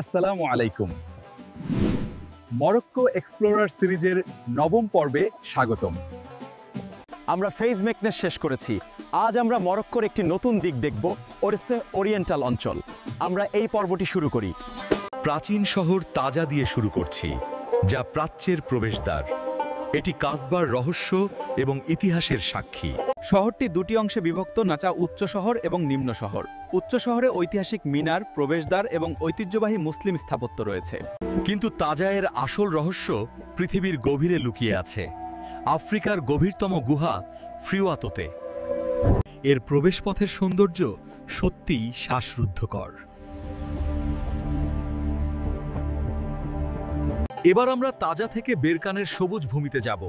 আসসালামু আলাইকুম। Morocco explorer সিরিজের নবম পর্বে স্বাগতম। আমরা ফেজ মেকনেস শেষ করেছি। আজ আমরা মরক্কোর একটি নতুন দিক দেখব, ওরসে ওরিয়েন্টাল অঞ্চল। আমরা এই পর্বটি শুরু করি। প্রাচীন শহর তাজা দিয়ে শুরু করছি, যা প্রাচ্যের প্রবেশদ্বার। এটি কাসবার রহস্য এবং ইতিহাসের সাক্ষী। শহরটি দুটি অংশে বিভক্ত, নাচা উচ্চ শহর এবং নিম্ন শহর। উচ্চ শহরে ঐতিহাসিক মিনার, প্রবেশদ্বার এবং ঐতিহ্যবাহী মুসলিম স্থাপত্য রয়েছে। কিন্তু তাজায়ের আসল রহস্য পৃথিবীর গভীরে লুকিয়ে আছে, আফ্রিকার গভীরতম গুহা ফ্রিওয়াতোতে। এর প্রবেশপথের সৌন্দর্য সত্যিই শ্বাসরুদ্ধকর। এবার আমরা তাজা থেকে বেরকানের সবুজ ভূমিতে যাব,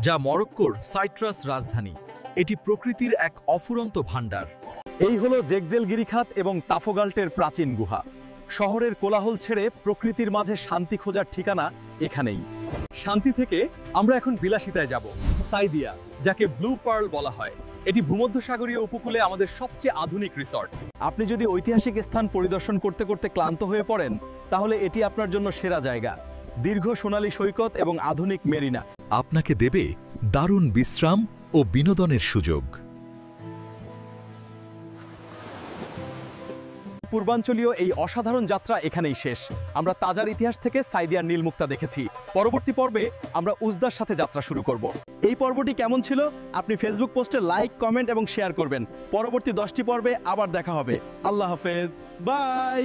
যা মরক্কোর সাইট্রাস রাজধানী। এটি প্রকৃতির এক অফুরন্ত ভাণ্ডার। এই হলো জেকজেল গিরিখাত এবং তাফোগাল্টের প্রাচীন গুহা। শহরের কোলাহল ছেড়ে প্রকৃতির মাঝে শান্তি খোঁজার ঠিকানা এখানেই। শান্তি থেকে আমরা এখন বিলাসিতায় যাব, সাইদিয়া, যাকে ব্লু পার্ল বলা হয়। এটি ভূমধ্যসাগরীয় উপকূলে আমাদের সবচেয়ে আধুনিক রিসর্ট। আপনি যদি ঐতিহাসিক স্থান পরিদর্শন করতে করতে ক্লান্ত হয়ে পড়েন, তাহলে এটি আপনার জন্য সেরা জায়গা। দীর্ঘ সোনালী সৈকত এবং আধুনিক মেরিনা আপনাকে দেবে দারুণ বিশ্রাম ও বিনোদনের সুযোগ। পূর্বাঞ্চলীয় এই অসাধারণ যাত্রা এখানেই শেষ। আমরা তাজার ইতিহাস থেকে সাইদিয়ার নীলমুক্তা দেখেছি। পরবর্তী পর্বে আমরা উজদার সাথে যাত্রা শুরু করব। এই পর্বটি কেমন ছিল আপনি ফেসবুক পোস্টে লাইক, কমেন্ট এবং শেয়ার করবেন। পরবর্তী 10টি পর্বে আবার দেখা হবে। আল্লাহ হাফেজ, বাই।